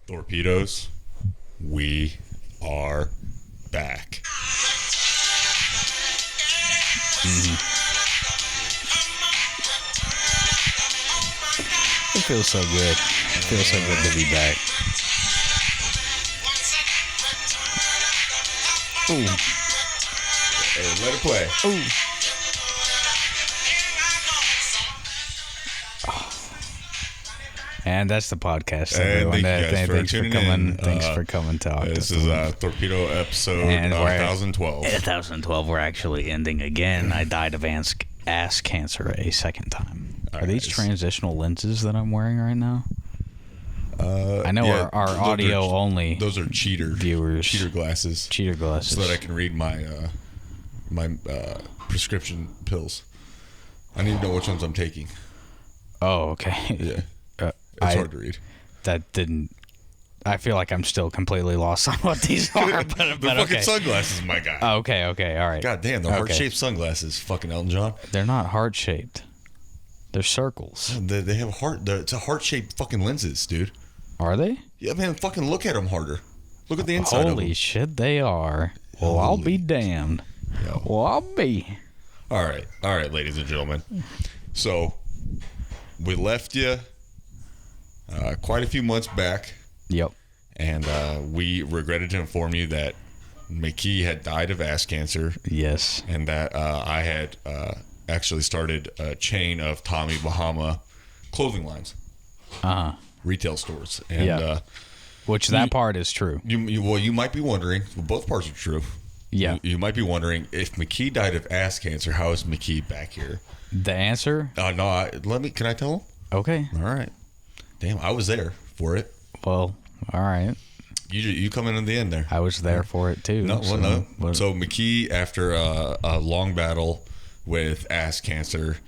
Torpedoes, we are back. It feels so good. It feels so good to be back. Ooh. Hey, let it play. Ooh. And that's the podcast, everyone. Thanks for coming. Thanks for coming to Octothorpe. This is Torpedo episode And 1012. 1012, we're actually ending again. I died of ass cancer a second time. Are these transitional lenses that I'm wearing right now? I know our audio only. Those are cheater viewers. Cheater glasses. Cheater glasses. So that I can read my prescription pills. I need to know which ones I'm taking. Oh, okay. Yeah. It's hard to read. That didn't. I feel like I'm still completely lost on what these are. But They're fucking okay. sunglasses, my guy. Oh, okay, all right. God damn, they're heart-shaped sunglasses, fucking Elton John. They're not heart-shaped. They're circles. They have heart. It's a heart-shaped fucking lenses, dude. Are they? Yeah, man, fucking look at them harder. Look at the inside of them. Holy shit, they are. Well, I'll be damned. Yo. Well, I'll be. All right, ladies and gentlemen. So, we left you quite a few months back. Yep. And we regretted to inform you that McKee had died of ass cancer. Yes. And that I had actually started a chain of Tommy Bahama clothing lines. Uh-huh. Retail stores. And which that part is true. You might be wondering, both parts are true. Yeah. You might be wondering, if McKee died of ass cancer, how is McKee back here? The answer? No, can I tell him? Okay. All right. Damn, I was there for it. Well, all right. You come in at the end there. I was there for it too. No. So McKee, after a long battle with ass cancer,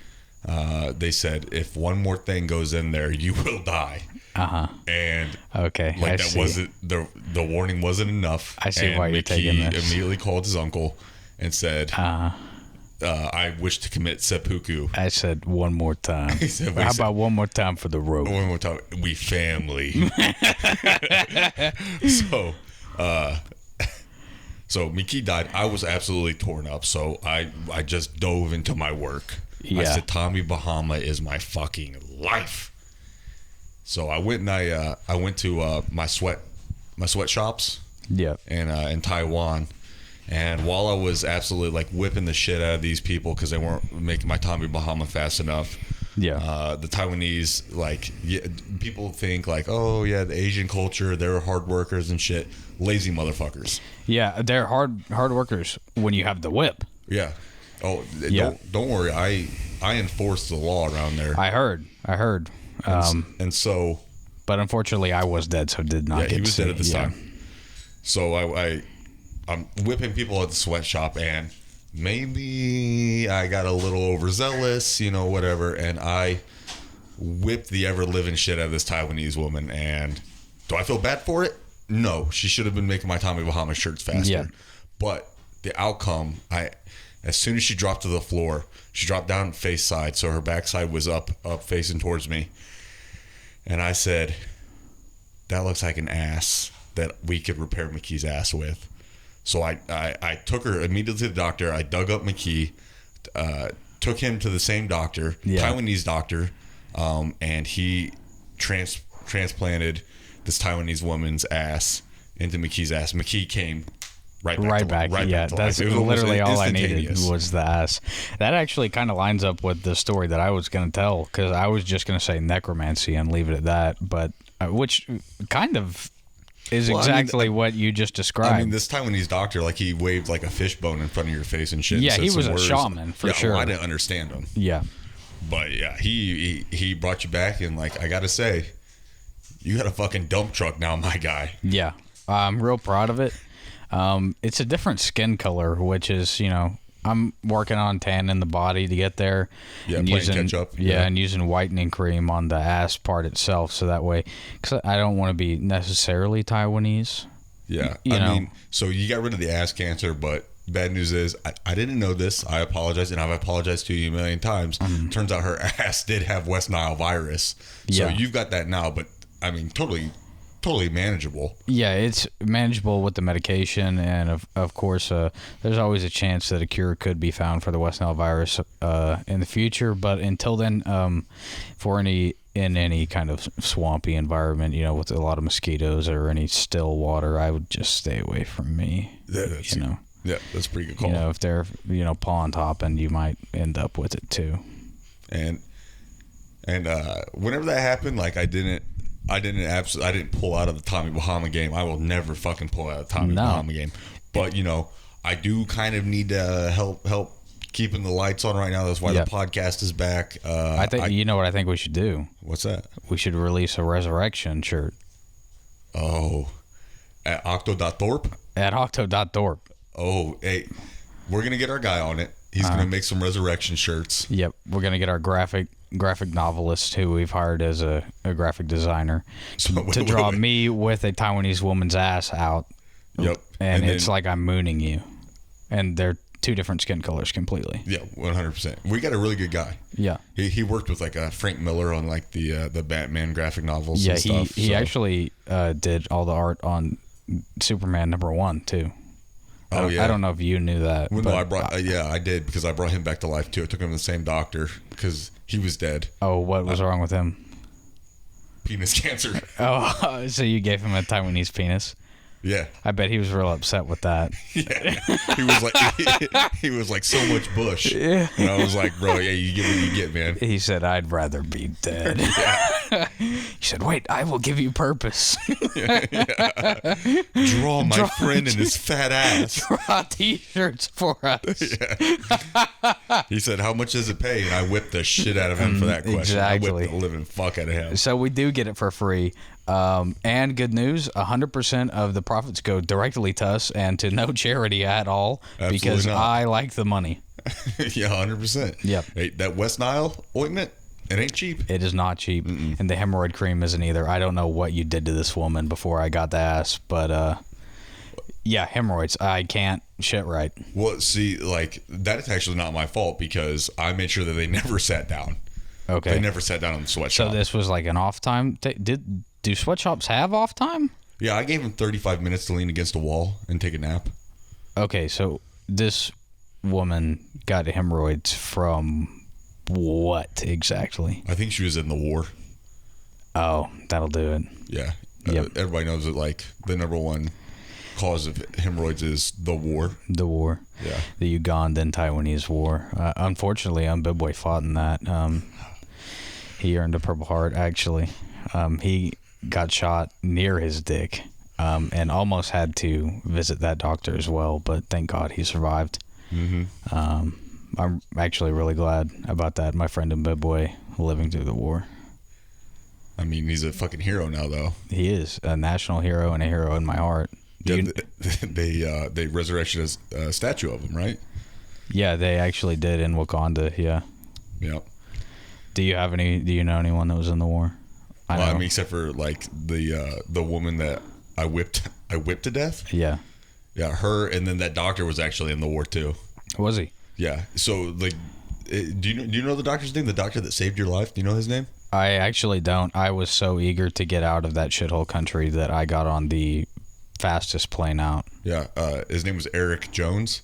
they said, if one more thing goes in there, you will die. Uh-huh. And okay, like that wasn't the warning wasn't enough. I see and why you're taking this. McKee immediately called his uncle and said, I wish to commit seppuku. I said one more time. How about one more time for the rope? One more time. We family. So McKee died. I was absolutely torn up. So I just dove into my work. Yeah. I said, Tommy Bahama is my fucking life. So I went and I went to my sweatshops. Yep. And in Taiwan. And while I was absolutely like whipping the shit out of these people because they weren't making my Tommy Bahama fast enough, the Taiwanese, people think like, oh yeah, the Asian culture, they're hard workers and shit. Lazy motherfuckers. Yeah, they're hard workers when you have the whip. Yeah. Oh, yeah. Don't worry. I enforce the law around there. I heard. And so, but unfortunately, I was dead, so did not. Yeah, get he was to dead at this time. So I'm whipping people at the sweatshop, and maybe I got a little overzealous, whatever, and I whipped the ever-living shit out of this Taiwanese woman. And do I feel bad for it? No. She should have been making my Tommy Bahama shirts faster. Yeah. But the outcome, as soon as she dropped to the floor, she dropped down face side, so her backside was up facing towards me. And I said, that looks like an ass that we could repair McKee's ass with. So I took her immediately to the doctor. I dug up McKee, took him to the same doctor, Taiwanese doctor, and he transplanted this Taiwanese woman's ass into McKee's ass. McKee came right back. That's literally all I needed was the ass. That actually kind of lines up with the story that I was going to tell, because I was just going to say necromancy and leave it at that, but which kind of is exactly what you just described. I mean, this Taiwanese doctor, he waved like a fishbone in front of your face and shit. Yeah, and he was a words. shaman for sure. Well, I didn't understand him. Yeah. But yeah, he brought you back, and I gotta say, you got a fucking dump truck now, my guy. Yeah. I'm real proud of it. It's a different skin color, which is, I'm working on tanning the body to get there. Yeah, and playing catch up. Yeah, and using whitening cream on the ass part itself, so that way, because I don't want to be necessarily Taiwanese. Yeah, I mean, so you got rid of the ass cancer, but bad news is I didn't know this. I apologize, and I've apologized to you a million times. Turns out her ass did have West Nile virus. So you've got that now, but I mean, totally totally manageable. Yeah, it's manageable with the medication, and of course, there's always a chance that a cure could be found for the West Nile virus in the future. But until then, in any kind of swampy environment, with a lot of mosquitoes or any still water, I would just stay away from me. Yeah, that's a pretty good call. If they're pond hopping, you might end up with it too. And whenever that happened, like I didn't pull out of the Tommy Bahama game. I will never fucking pull out of the Tommy Bahama game. But I do kind of need to help keeping the lights on right now. That's why the podcast is back. I think you know what I think we should do. What's that? We should release a resurrection shirt. Oh, at Octothorpe. At Octothorpe. Oh, hey, we're gonna get our guy on it. He's gonna make some resurrection shirts. Yep, we're gonna get our graphic novelist who we've hired as a graphic designer to draw me with a Taiwanese woman's ass out. Yep, and it's like I'm mooning you, and they're two different skin colors completely. Yeah, 100%. We got a really good guy. Yeah, he worked with like Frank Miller on like the Batman graphic novels. Yeah, and stuff, he actually did all the art on Superman #1 too. Oh yeah, I don't know if you knew that. Well, no, I brought. I did because I brought him back to life too. I took him to the same doctor because he was dead. Oh, what was wrong with him? Penis cancer. Oh, so you gave him a Taiwanese penis? Yeah. I bet he was real upset with that. Yeah. He was like so much bush. Yeah. And I was like, bro, yeah, you get what you get, man. He said, I'd rather be dead. He said, wait, I will give you purpose. Draw my friend and his fat ass. Draw t-shirts for us. Yeah. He said, how much does it pay? And I whipped the shit out of him for that question. Exactly. I whipped the living fuck out of him. So we do get it for free. And good news, 100% of the profits go directly to us and to no charity at all. Absolutely because not. I like the money. Yeah, 100%. Yep. Hey, that West Nile ointment, it ain't cheap. It is not cheap. Mm-mm. And the hemorrhoid cream isn't either. I don't know what you did to this woman before I got the ass, but yeah, hemorrhoids. I can't shit right. Well, see, like, that is actually not my fault because I made sure that they never sat down. Okay. They never sat down in the sweatshop. So this was like an off time? Do sweatshops have off time? Yeah, I gave him 35 minutes to lean against a wall and take a nap. Okay, so this woman got hemorrhoids from what exactly? I think she was in the war. Oh, that'll do it. Yeah. Yep. Everybody knows that, like, the number one cause of hemorrhoids is the war. The war. Yeah. The Ugandan Taiwanese War. Unfortunately, Mbibwe fought in that. He earned a Purple Heart, actually. He got shot near his dick and almost had to visit that doctor as well, but thank God he survived. Mm-hmm. I'm actually really glad about that. My friend Mbibwe living through the war. I mean, he's a fucking hero now, though. He is a national hero and a hero in my heart. They resurrected a statue of him, right? Yeah, they actually did in Wakanda. Yeah. Yep. Do you know anyone that was in the war? I mean, except for like the woman that I whipped to death. Yeah. Yeah, her, and then that doctor was actually in the war too. Was he? Yeah. So, like, do you know the doctor's name? The doctor that saved your life. Do you know his name? I actually don't. I was so eager to get out of that shithole country that I got on the fastest plane out. Yeah. His name was Eric Jones.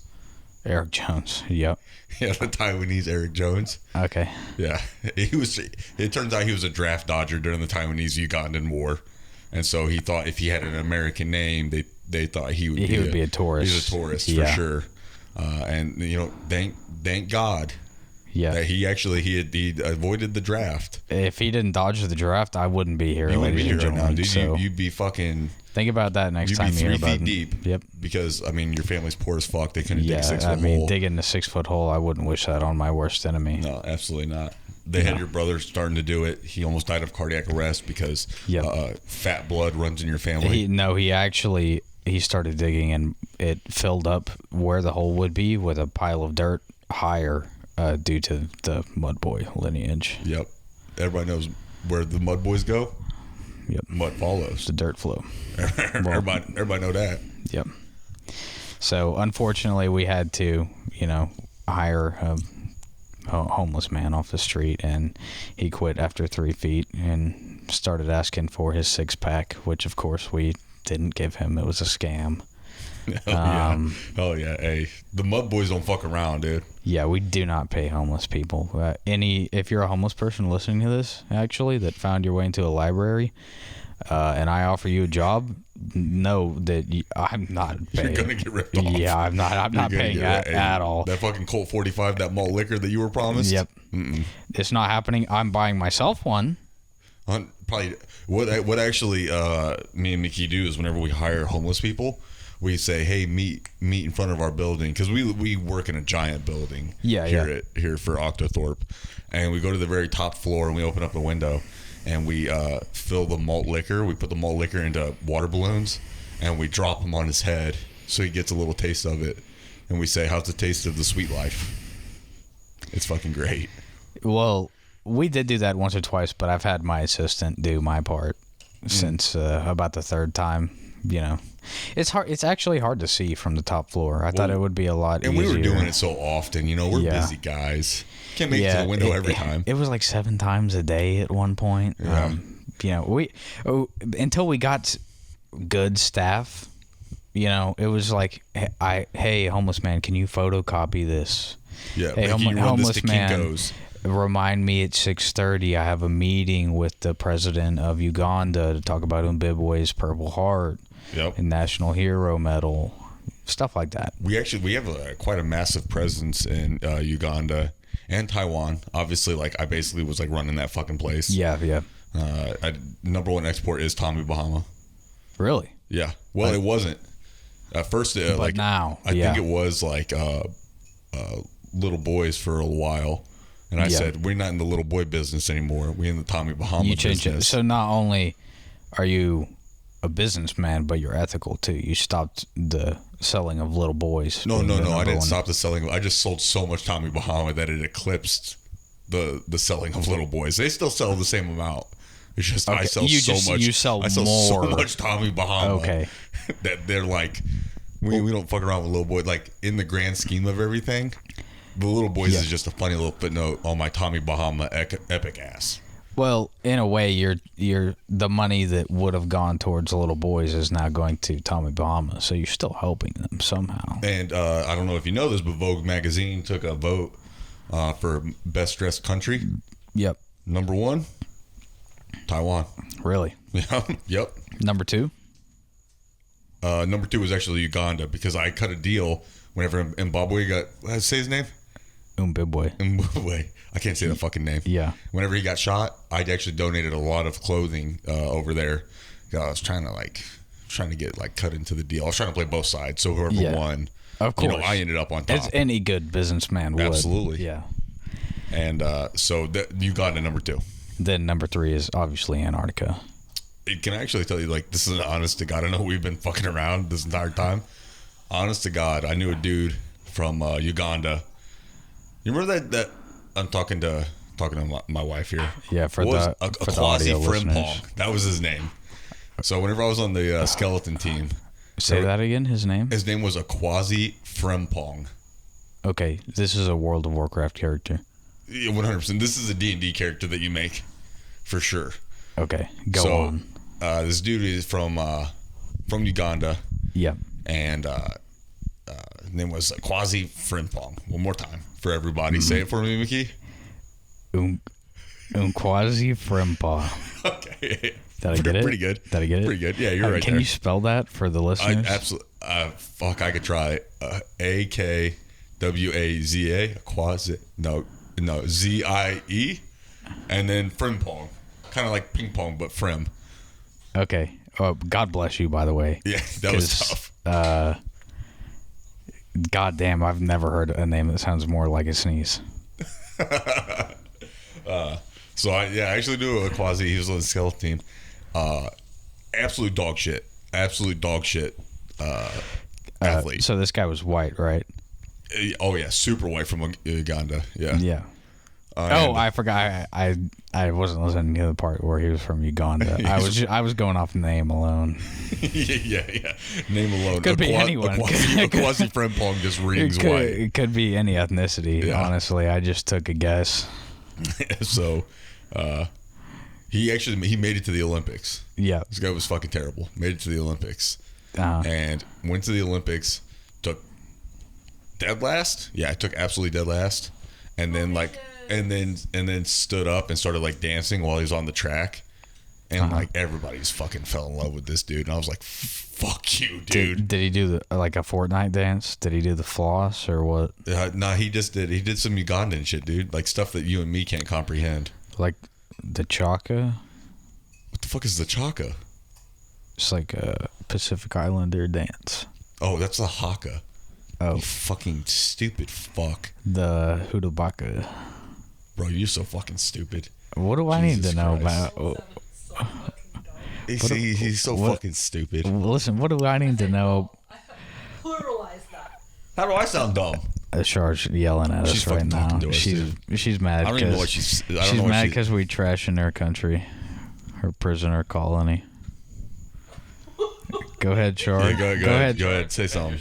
Eric Jones. Yep. Yeah, the Taiwanese Eric Jones. Okay. Yeah, it turns out he was a draft dodger during the Taiwanese Ugandan war, and so he thought if he had an American name, they thought he would be a tourist. He's a tourist for sure. And thank God. Yeah. That he avoided the draft. If he didn't dodge the draft, I wouldn't be here. You wouldn't be here right now, dude. So you'd be fucking. Think about that next time you'd be 3 hear feet deep. Yep. Because I mean, your family's poor as fuck. They couldn't dig a 6 foot hole. I mean, digging a 6 foot hole, I wouldn't wish that on my worst enemy. No, absolutely not. They had your brother starting to do it. He almost died of cardiac arrest because fat blood runs in your family. He started digging and it filled up where the hole would be with a pile of dirt higher due to the Mud Boy lineage. Yep. Everybody knows where the Mud Boys go. Yep. Mud follows. The dirt flow. Everybody know that. Yep. So unfortunately, we had to, hire a homeless man off the street, and he quit after 3 feet, and started asking for his 6-pack, which of course we didn't give him. It was a scam. Oh yeah. Hey, the Mud Boys don't fuck around, dude. Yeah, we do not pay homeless people. If you're a homeless person listening to this, actually, that found your way into a library, and I offer you a job, know that I'm not paying. You're gonna get ripped off. Yeah, I'm not paying at all. That fucking Colt 45, that malt liquor that you were promised. Yep. It's not happening. I'm buying myself one. Probably what actually me and Mickey do is whenever we hire homeless people, we say, hey, meet in front of our building, because we work in a giant building here for Octothorpe, and we go to the very top floor and we open up the window and we fill the malt liquor. We put the malt liquor into water balloons and we drop them on his head so he gets a little taste of it, and we say, how's the taste of the sweet life? It's fucking great. Well, we did do that once or twice, but I've had my assistant do my part since about the third time. You know, it's hard. It's actually hard to see from the top floor. I thought it would be a lot easier. And we were doing it so often. You know, we're busy guys. Can't make it to the window every time. It was like 7 times a day at one point. Yeah. You know, until we got good staff. You know, it was like, hey, homeless man, can you photocopy this? Yeah, hey, homeless man, remind me at 6:30. I have a meeting with the president of Uganda to talk about Mbibwe's Purple Heart. Yep. And National Hero Medal, stuff like that. We have quite a massive presence in Uganda and Taiwan. Obviously, like I basically was like running that fucking place. Yeah. Number one export is Tommy Bahama. Really? Yeah. Well, it wasn't at first. But like now, I think it was like little boys for a while. And I said, we're not in the little boy business anymore. We're in the Tommy Bahama business. You changed it. So not only are you a businessman, but you're ethical too. You stopped the selling of little boys. No. I didn't stop the selling. I just sold so much Tommy Bahama that it eclipsed the selling of little boys. They still sell the same amount. It's just I sell so much. You sell I sell more. so much Tommy Bahama. Okay. That they're like, we don't fuck around with little boys. Like in the grand scheme of everything, the little boys is just a funny little footnote on my Tommy Bahama epic ass. Well, in a way, you're the money that would have gone towards little boys is now going to Tommy Bahama, so you're still helping them somehow. And I don't know if you know this, but Vogue magazine took a vote for best dressed country. Yep. Number 1, Taiwan. Really? Yeah. Yep. Number 2? Number 2 was actually Uganda, because I cut a deal whenever Zimbabwe got, say his name? Mbibwe. I can't say the fucking name. Yeah. Whenever he got shot, I actually donated a lot of clothing over there. I was trying to get like cut into the deal. I was trying to play both sides, so whoever won, of course, I ended up on top. As any good businessman would. Absolutely. Yeah. And so Uganda number 2. Then number 3 is obviously Antarctica. It can actually tell you, like, this is an honest to God. I know we've been fucking around this entire time. Honest to God, I knew a dude from Uganda. You remember that I'm talking to my wife here. Yeah, for the audio listeners. That was his name. So whenever I was on the skeleton team, say that again. His name was Akwazi Frimpong. Okay, this is a World of Warcraft character. Yeah, 100%. This is a D&D character that you make, for sure. Okay, go on. This dude is from Uganda. Yeah. And his name was Akwazi Frimpong. One more time for everybody. Say it for me, Mickey. Ukwazi Frimpong. Okay. Did I get it? Pretty good. Did I get it? Pretty good. Yeah, you're right. Can you spell that for the listeners? Absolutely. I could try. Akwaza. Akwazi. No. Zie. And then Frimpong. Kind of like ping pong, but Frim. Okay. God bless you, by the way. Yeah, that was tough. God damn, I've never heard a name that sounds more like a sneeze. So I actually do a Quasi. He was on the skeleton team. Absolute dog shit. Athlete. So this guy was white, right? Oh yeah, super white from Uganda. Yeah. Yeah. I forgot. I wasn't listening to the part where he was from Uganda. I was going off name alone. yeah. Name alone. Could be anyone. Quasi Frimpong just rings white. It could be any ethnicity. Yeah. Honestly, I just took a guess. So, He made it to the Olympics. Yeah. This guy was fucking terrible. Made it to the Olympics. And went to the Olympics, took dead last. Yeah, I took absolutely dead last. And then and then stood up and started like dancing while he was on the track. And like everybody just fucking fell in love with this dude. And I was like, fuck you, dude. Did he do like a Fortnite dance? Did he do the floss or what? Nah, he did some Ugandan shit, dude. Like stuff that you and me can't comprehend. Like the Chaka? What the fuck is the Chaka? It's like a Pacific Islander dance. Oh, that's the Haka. Oh. You fucking stupid fuck. The Hudabaka. Bro, you're so fucking stupid. What do I need to know about... He's so fucking stupid. Listen, what do I need to know? Pluralize that. How do I sound dumb? Char's yelling at us right now. She's mad. I don't even know what she's mad because we trash in her country, her prisoner colony. Go ahead, Char. Yeah, go ahead. Say something.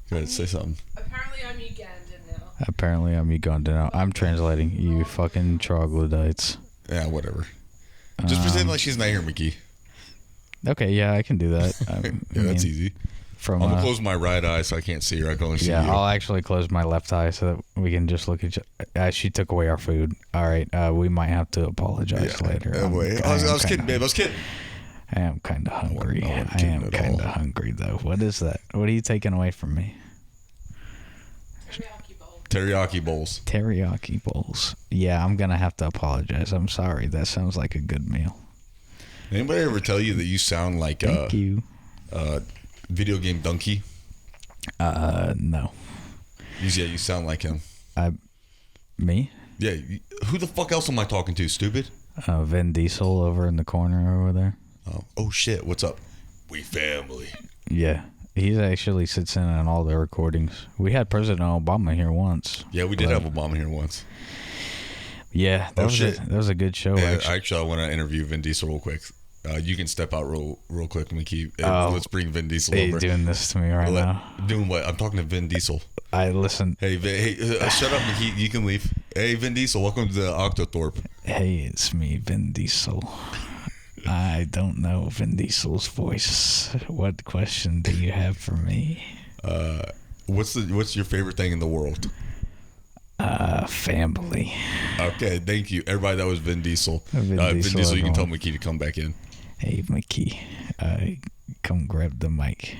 Go ahead, say something. Apparently I'm Ugandan now. Apparently I'm Ugandan now. I'm translating. You fucking troglodytes. Yeah, whatever. Just pretend like she's not here, Mickey. Okay, yeah, I can do that. That's easy. I'm gonna close my right eye so I can't see her. I can only see you. Yeah, I'll actually close my left eye so that we can just look at you. She took away our food. All right, we might have to apologize later. I was kidding, babe. I was kidding. I am kind of hungry. I am kind of hungry, though. What is that? What are you taking away from me? Teriyaki bowls. Teriyaki bowls. Yeah, I'm going to have to apologize. I'm sorry. That sounds like a good meal. Anybody ever tell you that you sound like Thank you. Video game donkey? No. Yeah, you sound like him. Me? Yeah. Who the fuck else am I talking to, stupid? Vin Diesel over in the corner over there. Oh shit, what's up? We family. Yeah. He actually sits in on all the recordings. We had President Obama here once. Yeah, we did have Obama here once. Yeah, that was a good show. Actually, I want to interview Vin Diesel real quick. You can step out real quick, Mickey. Let's bring Vin Diesel over. He's doing this to me right now. Doing what? I'm talking to Vin Diesel. Listen. Hey, shut up, Mickey. You can leave. Hey, Vin Diesel, welcome to the Octothorpe. Hey, it's me, Vin Diesel. I don't know Vin Diesel's voice. What question do you have for me? What's your favorite thing in the world? Family. Okay, thank you. Everybody, that was Vin Diesel. Vin Diesel, you can tell Mickey to come back in. Hey, Mickey. Come grab the mic.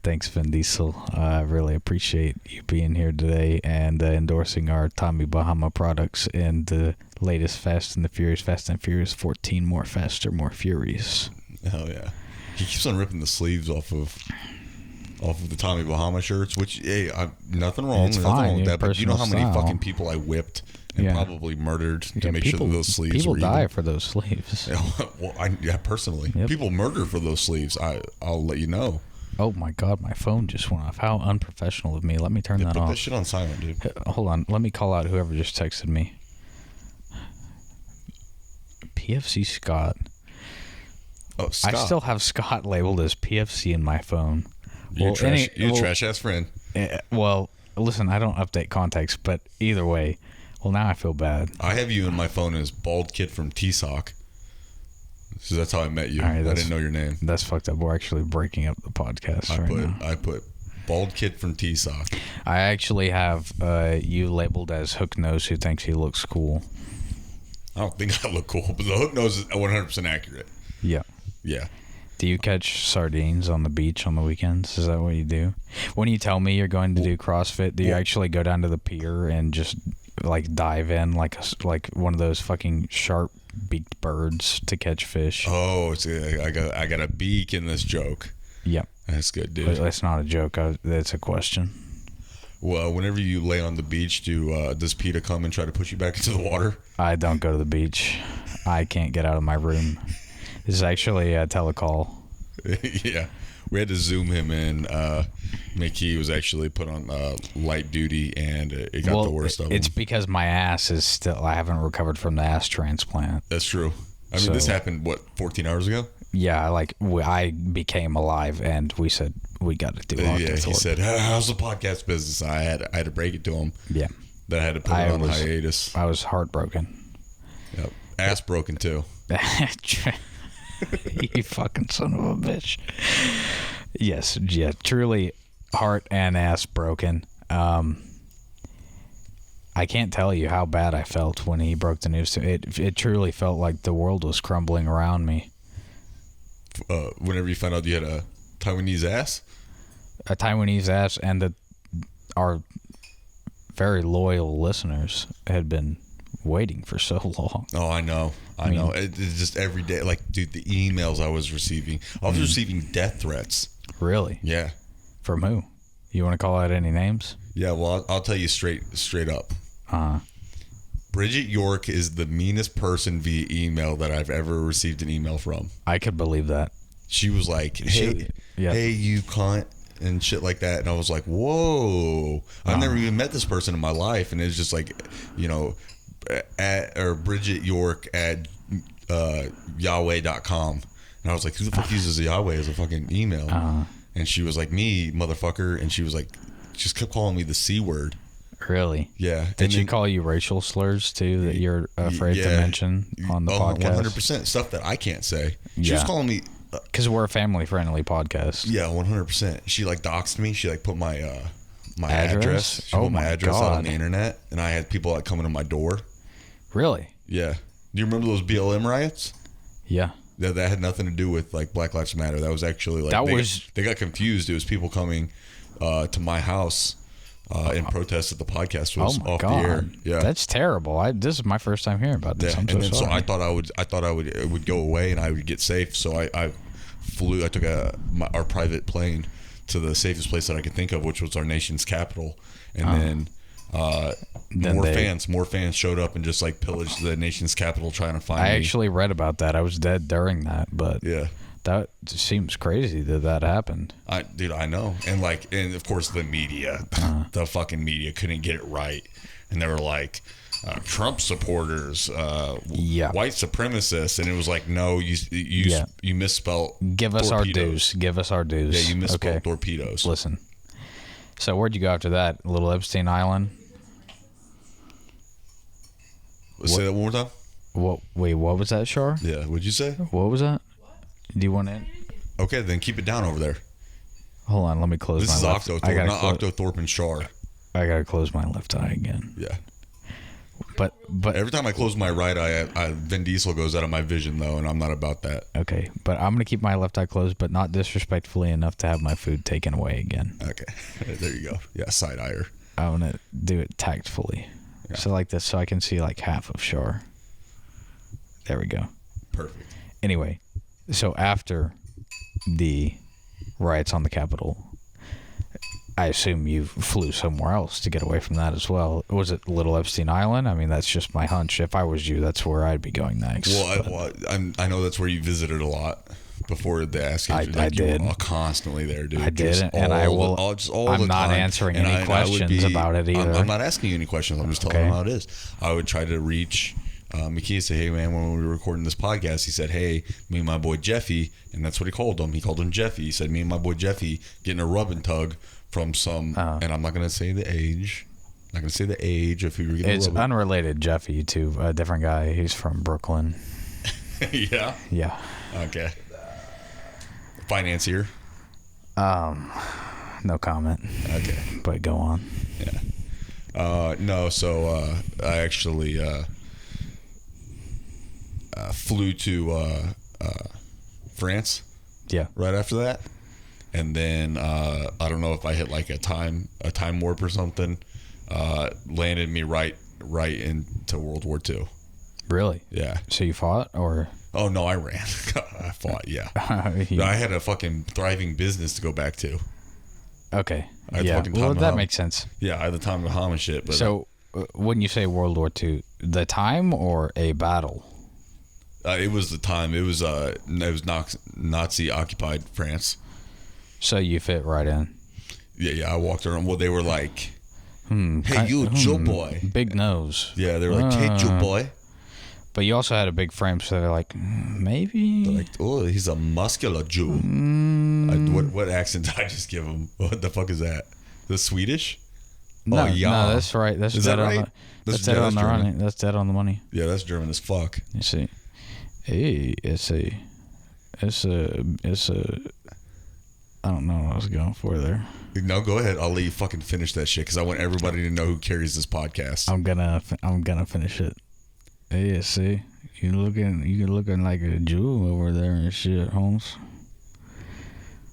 Thanks, Vin Diesel. I really appreciate you being here today and endorsing our Tommy Bahama products and the latest Fast and Furious 14, more faster, more furious. Hell yeah. He keeps on ripping the sleeves off of the Tommy Bahama shirts, which, hey, nothing wrong. It's nothing fine, wrong with that. But you know how many style. fucking people I whipped and probably murdered to make sure that those sleeves people were die even. for those sleeves. Well, personally. Yep. People murder for those sleeves. I'll let you know. Oh my God, my phone just went off. How unprofessional of me. Let me turn that off. Put that shit on silent, dude. Hold on. Let me call out whoever just texted me. PFC Scott. Oh, Scott. I still have Scott labeled as PFC in my phone. You're a trash-ass friend. Well, listen, I don't update contacts, but either way, well, now I feel bad. I have you in my phone as Bald Kid from T-Sock. So that's how I met you. Right, I didn't know your name. That's fucked up. We're actually breaking up the podcast now. I put Bald Kid from T-Sock. I actually have you labeled as Hook Nose, who thinks he looks cool. I don't think I look cool, but the hook nose is 100% accurate. Yeah. Yeah. Do you catch sardines on the beach on the weekends? Is that what you do? When you tell me you're going to do CrossFit, do you actually go down to the pier and just like dive in like one of those fucking sharp beaked birds to catch fish? Oh, I got a beak in this joke. Yep. That's good, dude. That's not a joke. That's a question. Well, whenever you lay on the beach, does PETA come and try to push you back into the water? I don't go to the beach. I can't get out of my room. This is actually a telecall. Yeah. We had to Zoom him in. Mickey was actually put on light duty, and it got the worst of him. It's because my ass is still... I haven't recovered from the ass transplant. That's true. I mean, this happened, 14 hours ago? Yeah, I became alive, and we said, we got to do Octothorpe. Yeah, he said, how's the podcast business? I had to break it to him. Yeah. That I had to put it on hiatus. I was heartbroken. Yep. ass broken too. You fucking son of a bitch. Yes, yeah, truly heart and ass broken. I can't tell you how bad I felt when he broke the news to me. It truly felt like the world was crumbling around me. Whenever you found out you had a Taiwanese ass? A Taiwanese ass, and that our very loyal listeners had been waiting for so long. Oh, I know. I know. It's just every day. Like, dude, the emails I was receiving. I was receiving death threats. Really? Yeah. From who? You want to call out any names? Yeah, well, I'll tell you straight up. Bridget York is the meanest person via email that I've ever received an email from. I could believe that. She was like, hey, you cunt, and shit like that. And I was like, whoa. I've never even met this person in my life. And it's just like, Bridget York at Yahweh.com. And I was like, who the fuck uses Yahweh as a fucking email? And she was like, me, motherfucker. And she was like, just kept calling me the C word. Really? Yeah. Did she call you racial slurs too that you're afraid to mention on the podcast? 100%. Stuff that I can't say. She was calling me. Because we're a family-friendly podcast. Yeah, 100%. She like doxed me. She like put my my address. She put my address out on the internet, and I had people like coming to my door. Really? Yeah. Do you remember those BLM riots? Yeah. That had nothing to do with like Black Lives Matter. That was actually like they got confused. It was people coming to my house in protest that the podcast was off the air. Yeah, that's terrible. This is my first time hearing about this. Yeah. I'm so sorry. So I thought it would go away and I would get safe. So I flew. I took our private plane to the safest place that I could think of, which was our nation's capital, and then more fans showed up and just like pillaged the nation's capital trying to find me. I actually read about that. I was dead during that, but yeah. That seems crazy that happened. I know. And of course the media, the fucking media couldn't get it right. And they were like, Trump supporters, white supremacists. And it was like, no, you misspelled Give us torpedoes. our dues. Yeah, you misspelled torpedoes. Listen. So where'd you go after that? Little Epstein Island? Say that one more time? Wait, what was that, Shar? Yeah, what'd you say? What was that? Do you want in? Okay, then keep it down over there. Hold on, let me close my left. This is Octothorpe, not Octothorpe and Shar. I gotta close my left eye again. Yeah. But every time I close my right eye, Vin Diesel goes out of my vision though, and I'm not about that. Okay, but I'm gonna keep my left eye closed, but not disrespectfully enough to have my food taken away again. Okay, there you go. Yeah, side eyer. I'm gonna do it tactfully, so like this, so I can see like half of Shar. There we go. Perfect. Anyway. So after the riots on the Capitol, I assume you flew somewhere else to get away from that as well. Was it Little Epstein Island? I mean, that's just my hunch. If I was you, that's where I'd be going next. I know that's where you visited a lot before the asking. I did. You were constantly there, dude. I did, and I will. I'm not answering any questions about it either. I'm not asking you any questions. I'm just telling you how it is. I would try to reach Mickey and say, hey man, when we were recording this podcast, he said, hey, me and my boy Jeffy, and that's what he called him. He called him Jeffy. He said, me and my boy Jeffy getting a rub and tug from some, and I'm not going to say the age. I'm not going to say the age of who you're getting. It's unrelated, Jeffy, to a different guy. He's from Brooklyn. Yeah? Yeah. Okay. Financier? No comment. Okay. But go on. Yeah. No, so I actually flew to France. Yeah. Right after that, and then I don't know if I hit like a time warp or something. Landed me right into World War II. Really? Yeah. So you fought, or? Oh no, I ran. I fought. Yeah. I had a fucking thriving business to go back to. Okay. Yeah. Well, that makes sense. Yeah, I had the time of Bahama shit. But so, when you say World War II, the time or a battle? It was the time. It was Nazi occupied France. So you fit right in. Yeah. I walked around. Well, they were like, "Hey, you Joe boy." Big nose. Yeah, they were like, "Hey, Joe boy." But you also had a big frame, so they're like, maybe. They're like, oh, he's a muscular Jew. What accent did I just give him? What the fuck is that? The Swedish? No, yeah. no, that's right. That's Is dead that right? on the. That's dead on the money. That's dead on the money. Yeah, that's German as fuck. You see, hey, it's a. I don't know what I was going for there. No, go ahead. I'll let you fucking finish that shit because I want everybody to know who carries this podcast. I'm gonna finish it. Hey, see, you're looking like a Jew over there and shit, Holmes.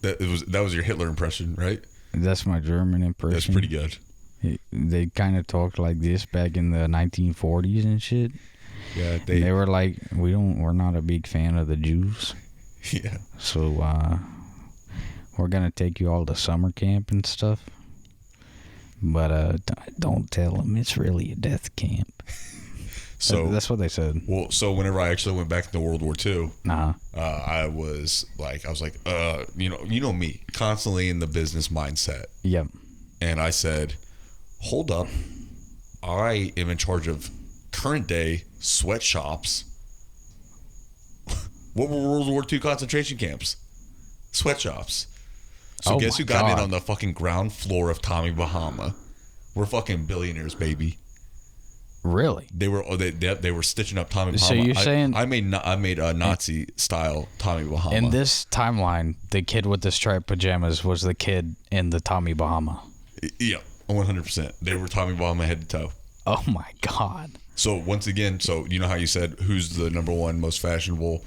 That was your Hitler impression, right? That's my German impression. That's pretty good. They kind of talked like this back in the 1940s and shit. Yeah, they were like, we're not a big fan of the Jews. Yeah. So we're gonna take you all to summer camp and stuff. But don't tell them it's really a death camp. So that's what they said. Well, so whenever I actually went back into World War II, I was like, you know me, constantly in the business mindset. Yep. And I said, hold up, I am in charge of current day sweatshops. What were World War II concentration camps? Sweatshops. So guess who got in on the fucking ground floor of Tommy Bahama? We're fucking billionaires, baby. Really? They were stitching up Tommy Bahama. So you're saying I made a Nazi style Tommy Bahama. In this timeline, the kid with the striped pajamas was the kid in the Tommy Bahama. Yeah, 100%. They were Tommy Bahama head to toe. Oh my god. So once again, you know how you said who's the number one most fashionable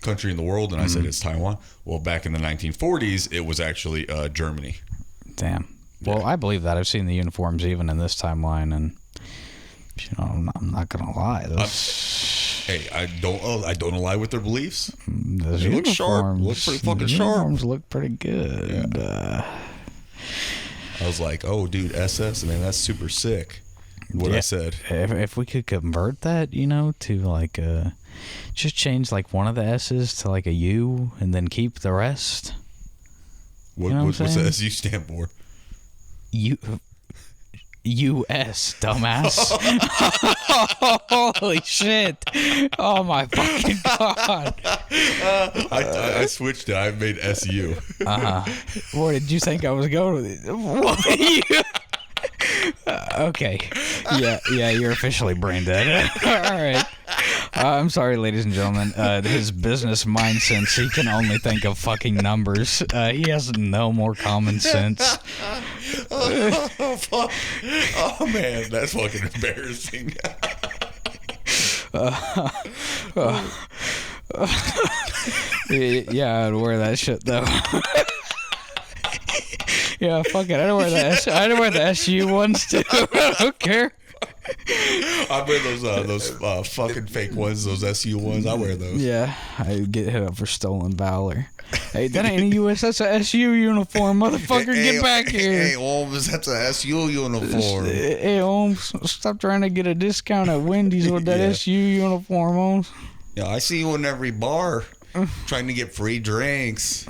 country in the world, and I said it's Taiwan. Well, back in the 1940s, it was actually Germany. Damn. Well, yeah. I believe that. I've seen the uniforms even in this timeline, and I'm not gonna lie. Hey, I don't ally with their beliefs. They look sharp. Look pretty fucking sharp. Uniforms look pretty good. Yeah. I was like, oh, dude, SS, man, that's super sick. I said. If we could convert that, to like just change like one of the S's to like a U, and then keep the rest. What's the SU stand for? U.S. dumbass. Holy shit. Oh my fucking god. I switched it. I made SU. Where did you think I was going with it? Okay. Yeah, you're officially brain dead. All right. I'm sorry, ladies and gentlemen. His business mind sense, he can only think of fucking numbers. He has no more common sense. Oh, fuck. Oh, man. That's fucking embarrassing. Yeah, I'd wear that shit, though. Yeah, fuck it. I'd wear the SU ones, too. I don't care. I wear those fucking fake ones, those SU ones. I wear those. Yeah, I get hit up for stolen valor. Hey, that ain't a US. That's a SU uniform, motherfucker. Get back here. Hey, Holmes, that's a SU uniform. Hey, Holmes, stop trying to get a discount at Wendy's with that SU uniform, Holmes. Yeah, I see you in every bar trying to get free drinks,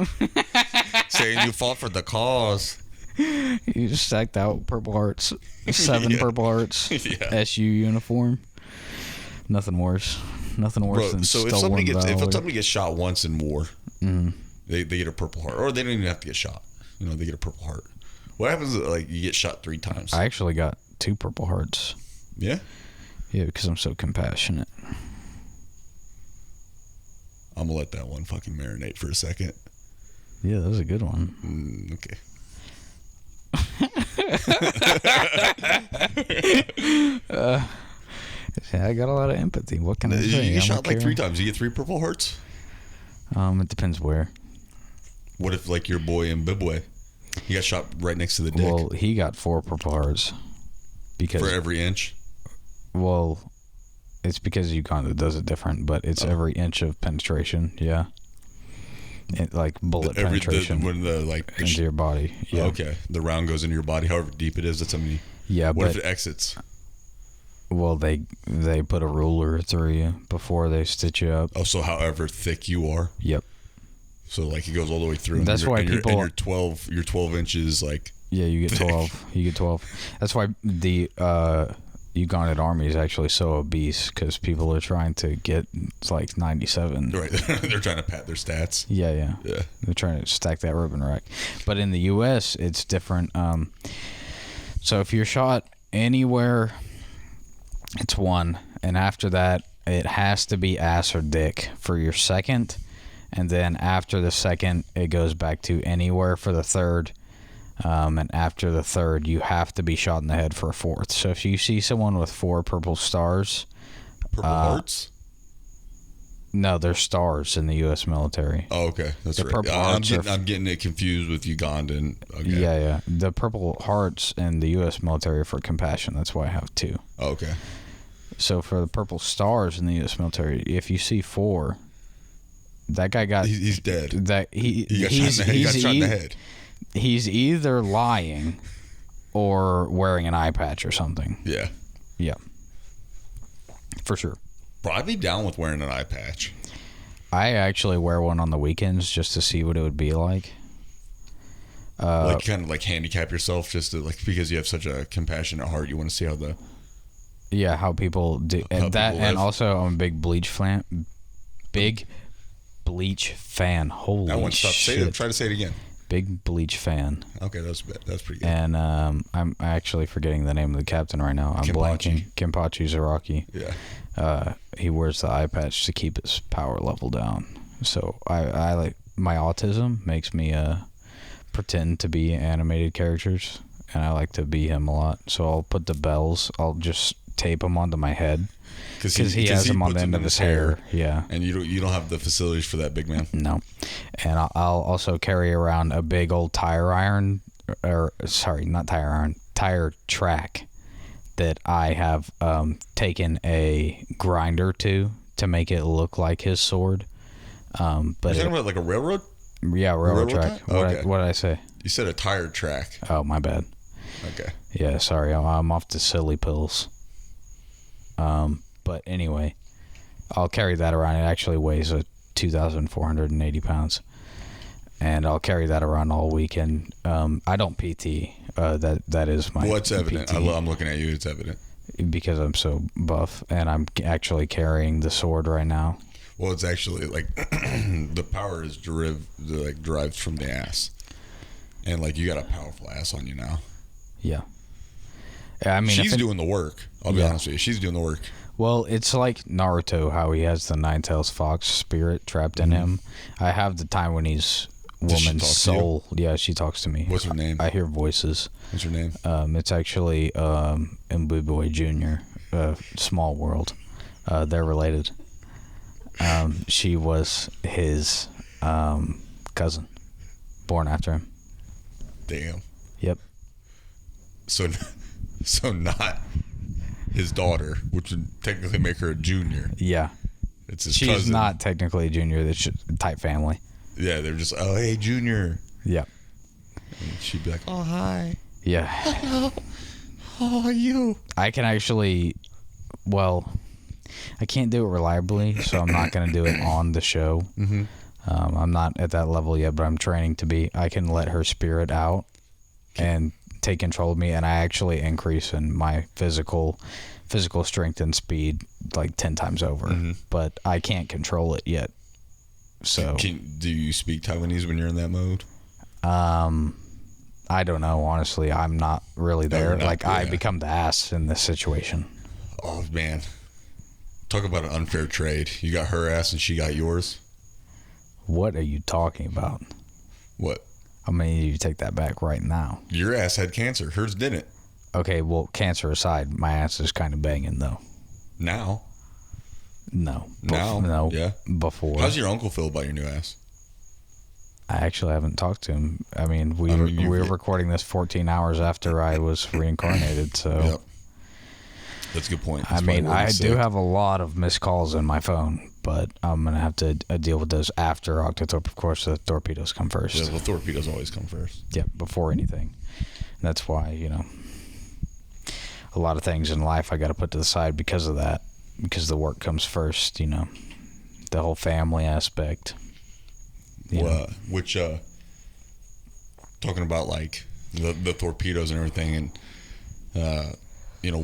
saying you fought for the cause. You just stacked out Purple Hearts. 7 Purple Hearts. Yeah. SU uniform. Nothing worse. Nothing worse than so if somebody gets shot once in war, they get a Purple Heart, or they don't even have to get shot. They get a Purple Heart. What happens if you get shot 3 times? I actually got 2 Purple Hearts. Yeah. Yeah, because I'm so compassionate. I'm gonna let that one fucking marinate for a second. Yeah, that was a good one. Okay. I got a lot of empathy. What can I say? You get shot like 3 times. You get 3 Purple Hearts? It depends where. What if like your boy in Bibwe, he got shot right next to the dick? Well, he got 4 Purple Hearts because for every inch. Well, it's because Uganda does it different, but it's every inch of penetration. Yeah. Like bullet penetration into your body. Yeah. Okay. The round goes into your body, however deep it is. That's how many. Yeah. What if it exits? Well, they put a ruler through you before they stitch you up. Oh, so however thick you are. Yep. So like it goes all the way through. That's why people. And you're 12 inches like. Yeah, you get 12. You get 12. That's why the Ugandan army is actually so obese, because people are trying to get like 97. Right. They're trying to pat their stats. Yeah. They're trying to stack that ribbon rack. But in the U.S., it's different. So if you're shot anywhere, it's 1. And after that, it has to be ass or dick for your second. And then after the second, it goes back to anywhere for the third. And after the third, you have to be shot in the head for a 4th. So if you see someone with 4 purple stars... Purple hearts? No, they're stars in the U.S. military. Oh, okay. That's right. Purple hearts I'm getting it confused with Ugandan. Okay. Yeah. The purple hearts in the U.S. military are for compassion. That's why I have 2. Oh, okay. So for the purple stars in the U.S. military, if you see 4, that guy got... He's dead. He got shot in the head. He's either lying or wearing an eye patch or something. Yeah. Yeah. For sure. Bro, I'd be down with wearing an eye patch. I actually wear one on the weekends just to see what it would be like. Like kind of like handicap yourself just to like because you have such a compassionate heart. You want to see how the how people do and that, and also I'm a big Bleach fan. Holy I want to shit! Try to say it again. Big Bleach fan. Okay, that's pretty good. And I'm actually forgetting the name of the captain right now. I'm blanking. Kenpachi Zaraki. Yeah. He wears the eye patch to keep his power level down. So I like my autism makes me pretend to be animated characters, and I like to be him a lot. So I'll put the bells. I'll just tape them onto my head because he has them on the end of his hair. Yeah. And you don't have the facilities for that, big man. No. And I'll also carry around a big old tire track that I have taken a grinder to make it look like his sword. But you're talking about like a railroad? Yeah, railroad track. What did I say? You said a tire track. Oh, my bad. Okay. Yeah, sorry. I'm off the silly pills. But anyway, I'll carry that around. It actually weighs 2,480 pounds. And I'll carry that around all weekend. I don't PT. That is my What's evident? PT. I'm looking at you. It's evident. Because I'm so buff. And I'm actually carrying the sword right now. Well, it's actually like the power is derived from the ass. And like you got a powerful ass on you now. Yeah. I mean, she's doing the work. I'll be honest with you. She's doing the work. Well, it's like Naruto, how he has the Nine-Tails Fox spirit trapped in him. I have the time when he's woman's soul. Yeah, she talks to me. What's her name? I hear voices. What's her name? It's actually Boy Jr., Small World. They're related. She was his cousin, born after him. Damn. Yep. So not his daughter, which would technically make her a junior. Yeah. It's his She's cousin. not technically a junior. It's just a type family. Yeah, they're just, oh, hey, junior. Yeah. And she'd be like, oh, hi. Yeah. Hello. How are you? I can actually, I can't do it reliably, so I'm not going to do it on the show. Mm-hmm. I'm not at that level yet, but I'm training to be. I can let her spirit out and take control of me, and I actually increase in my physical strength and speed like 10 times over. Mm-hmm. But I can't control it yet. So, do you speak Taiwanese when you're in that mode? I don't know. Honestly, I'm not really there. I become the ass in this situation. Oh man, talk about an unfair trade. You got her ass and she got yours. What are you talking about? What? I mean, you take that back right now. Your ass had cancer. Hers didn't. Okay, well, cancer aside, my ass is kind of banging, though. Now? No. No? Yeah? Before. How's your uncle feel about your new ass? I actually haven't talked to him. I mean, we were recording this 14 hours after I was reincarnated, so... Yep. That's a good point. I mean, I do have a lot of missed calls in my phone, but I'm going to have to deal with those after Octothorpe. Of course, the torpedoes come first. Yeah, the torpedoes always come first. Yeah, before anything. And that's why, a lot of things in life I got to put to the side because of that. Because the work comes first, the whole family aspect. Talking about like the torpedoes and everything, and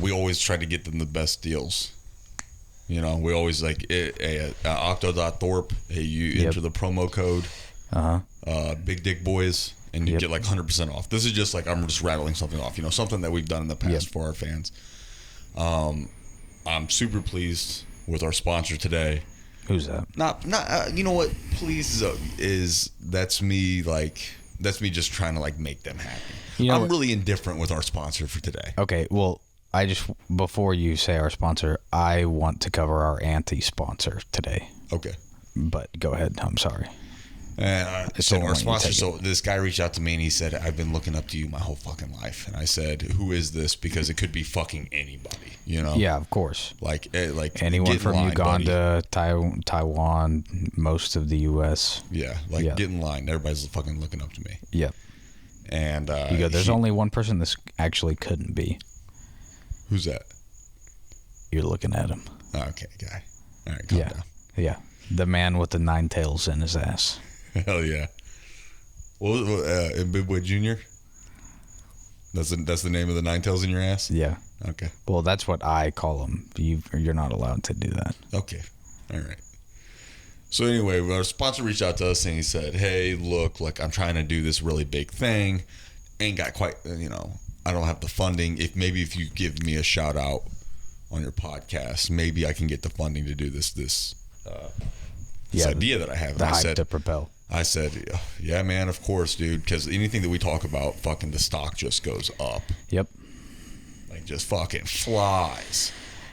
we always try to get them the best deals. We always like Octothorpe. You enter the promo code. Big Dick Boys, and you get like 100% off. This is just like, I'm just rattling something off, you know, something that we've done in the past for our fans. I'm super pleased with our sponsor today. Who's that? Not you know what? Please that's me just trying to like make them happy. You know, I'm really indifferent with our sponsor for today. Okay, well, before you say our sponsor, I want to cover our anti-sponsor today. Okay. But go ahead. I'm sorry. So our sponsor, so this guy reached out to me and he said, I've been looking up to you my whole fucking life. And I said, who is this? Because it could be fucking anybody, you know? Yeah, of course. Like anyone from Uganda, Taiwan, most of the U.S. Yeah, get in line. Everybody's fucking looking up to me. Yep. And you go, there's only one person this actually couldn't be. Who's that? You're looking at him. Okay, guy. All right, calm down. Yeah, the man with the 9 tails in his ass. Hell yeah. What was Big Boy Jr.? That's the name of the 9 tails in your ass? Yeah. Okay. Well, that's what I call him. You're not allowed to do that. Okay. All right. So anyway, our sponsor reached out to us and he said, hey, look, like I'm trying to do this really big thing. Ain't got quite, you know, I don't have the funding. If you give me a shout out on your podcast, maybe I can get the funding to do this idea that I have. The hype to propel. I said, yeah, man, of course, dude, because anything that we talk about, fucking the stock just goes up. Yep. Like, just fucking flies.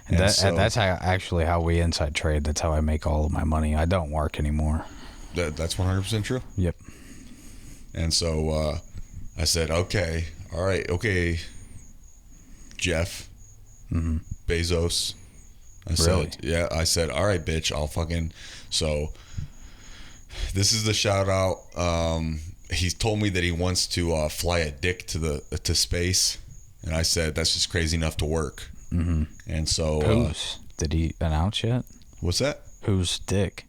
That's how we inside trade. That's how I make all of my money. I don't work anymore. That's 100% true? Yep. And so I said, okay, all right, okay, Jeff Bezos. I said, all right, bitch, I'll fucking... So... This is the shout out. He's told me that he wants to fly a dick to space, and I said that's just crazy enough to work. Mm-hmm. And so, did he announce yet? What's that? Whose dick?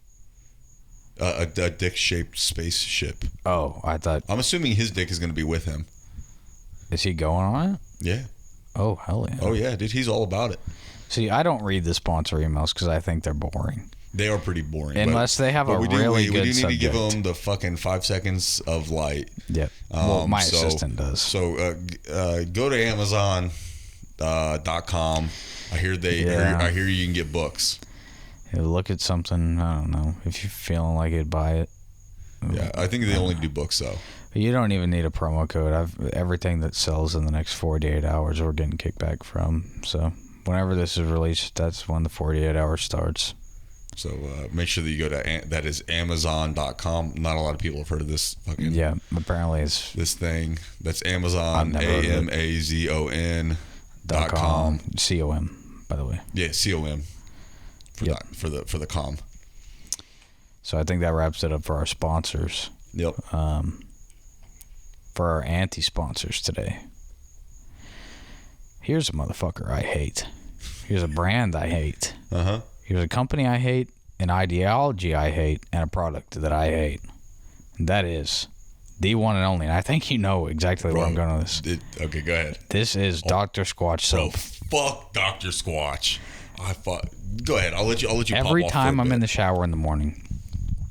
A dick-shaped spaceship. Oh, I thought. I'm assuming his dick is going to be with him. Is he going on it? Yeah. Oh, hell yeah. Oh yeah, dude, he's all about it. See, I don't read the sponsor emails because I think they're boring. They are pretty boring. Unless they have a really good subject. We do need to give them the fucking 5 seconds of light. Yep. Well, my assistant does. So go to Amazon.com. I hear you can get books. Yeah, look at something, I don't know. If you're feeling like it, buy it. Yeah, I think they only do books, though. You don't even need a promo code. Everything that sells in the next 48 hours we're getting kickback from. So whenever this is released, that's when the 48 hours starts. So make sure that you go to that is Amazon.com. Not a lot of people have heard of this fucking apparently it's this thing. That's Amazon AMAZON.com. COM, by the way. Yeah, COM for the com. So I think that wraps it up for our sponsors. Yep. For our anti-sponsors today. Here's a motherfucker I hate. Here's a brand I hate. Uh-huh. Here's a company I hate, an ideology I hate, and a product that I hate. And that is the one and only. And I think you know exactly where I'm going with this. Okay, go ahead. This is Dr. Squatch soap. Fuck Dr. Squatch. Go ahead. I'll let you. Every time I'm in the shower in the morning,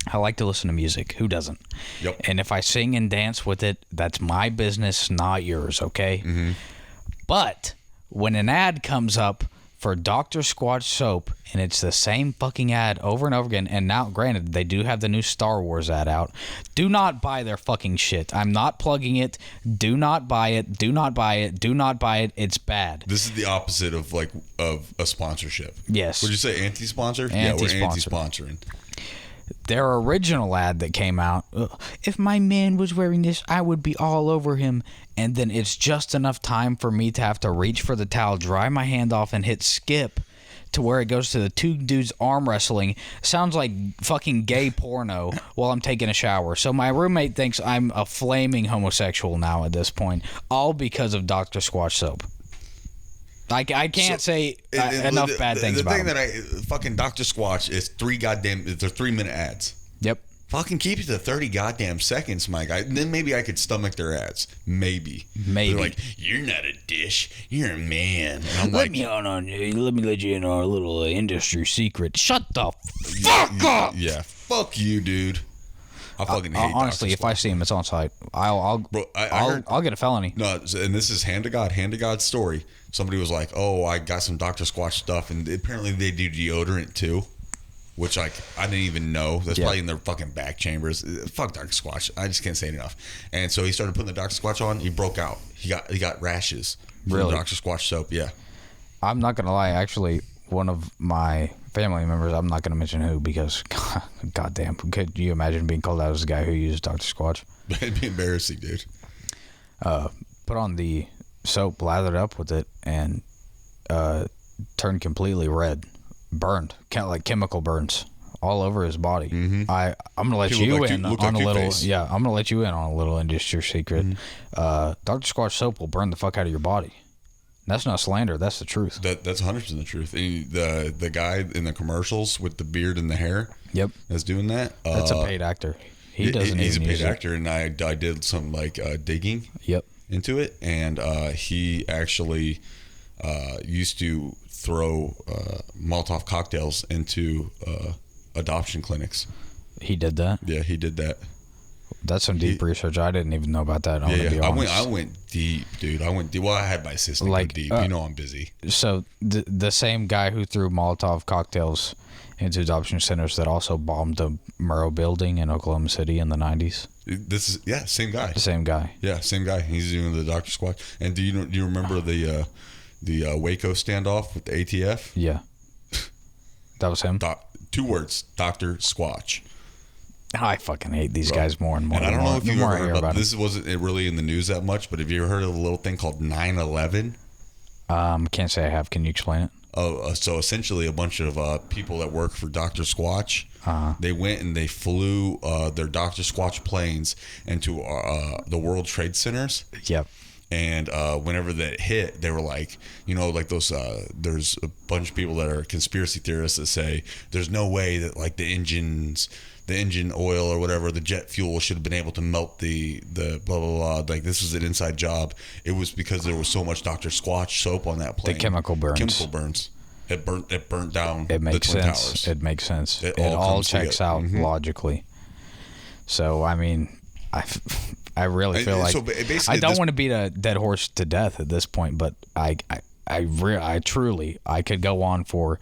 I like to listen to music. Who doesn't? Yep. And if I sing and dance with it, that's my business, not yours. Okay. Mm-hmm. But when an ad comes up for Dr. Squatch soap, and it's the same fucking ad over and over again, and now, granted, they do have the new Star Wars ad out. Do not buy their fucking shit. I'm not plugging it. Do not buy it. Do not buy it. Do not buy it. It's bad. This is the opposite of a sponsorship. Yes. Would you say anti-sponsor? Yeah, we're anti-sponsoring. Their original ad that came out, if my man was wearing this, I would be all over him. And then it's just enough time for me to have to reach for the towel, dry my hand off, and hit skip to where it goes to the two dudes arm wrestling. Sounds like fucking gay porno while I'm taking a shower. So my roommate thinks I'm a flaming homosexual now at this point, all because of Dr. Squatch soap. I can't say enough bad things about it. The thing that fucking Dr. Squatch is 3-minute ads. Yep. Fucking keep it to 30 goddamn seconds, my guy. Then maybe I could stomach their ads. Maybe. They're like, you're not a dish. You're a man. And I'm let me let you in on a little industry secret. Shut the fuck up. Yeah. Fuck you, dude. I fucking hate honestly, Dr. if I see him, it's on site. I'll get a felony. No, and this is hand to God story. Somebody was like, "Oh, I got some Dr. Squatch stuff," and apparently they do deodorant too, which like I didn't even know. That's probably in their fucking back chambers. Fuck Dr. Squatch. I just can't say it enough. And so he started putting the Dr. Squatch on. He broke out. He got rashes from the Dr. Squatch soap. Yeah. I'm not gonna lie. Actually, one of my family members, I'm not gonna mention who because, goddamn, could you imagine being called out as a guy who used Dr. Squatch? It'd be embarrassing, dude. Put on the soap, lathered up with it, and turned completely red, burned, kind of like chemical burns all over his body. Mm-hmm. I'm gonna let you in on a little. Yeah, I'm gonna let you in on a little industry secret. Mm-hmm. Dr. Squatch soap will burn the fuck out of your body. That's not slander. That's the truth. That's 100% the truth. And the guy in the commercials with the beard and the hair. Yep. That's doing that. That's a paid actor. He's a paid actor, and I did some like digging. Yep. Into it, and he actually used to throw Molotov cocktails into adoption clinics. He did that? Yeah, he did that. That's some deep research. I didn't even know about that. I went deep, dude. Well, I had my assistant go deep. I'm busy. So the same guy who threw Molotov cocktails into adoption centers that also bombed the Murrow building in Oklahoma City in the 90s. This is same guy. Same guy. Yeah, same guy. He's doing the Dr. Squatch. And do you remember the Waco standoff with the ATF? Yeah, that was him. 2 words, Dr. Squatch. I fucking hate these guys more and more. And I don't know if you ever heard about this. Wasn't really in the news that much, but have you ever heard of a little thing called 9/11? Can't say I have. Can you explain it? So essentially a bunch of people that work for Dr. Squatch, they went and they flew their Dr. Squatch planes into the World Trade Centers. Yep. And whenever that hit, they were like, like those, there's a bunch of people that are conspiracy theorists that say there's no way that like the engine oil or whatever, the jet fuel should have been able to melt the blah, blah, blah. Like this was an inside job. It was because there was so much Dr. Squatch soap on that plane. The chemical burns. It burnt down the Twin Towers. It makes sense. It all checks out logically. So, I mean, I really feel like I don't want to beat a dead horse to death at this point, but I truly could go on for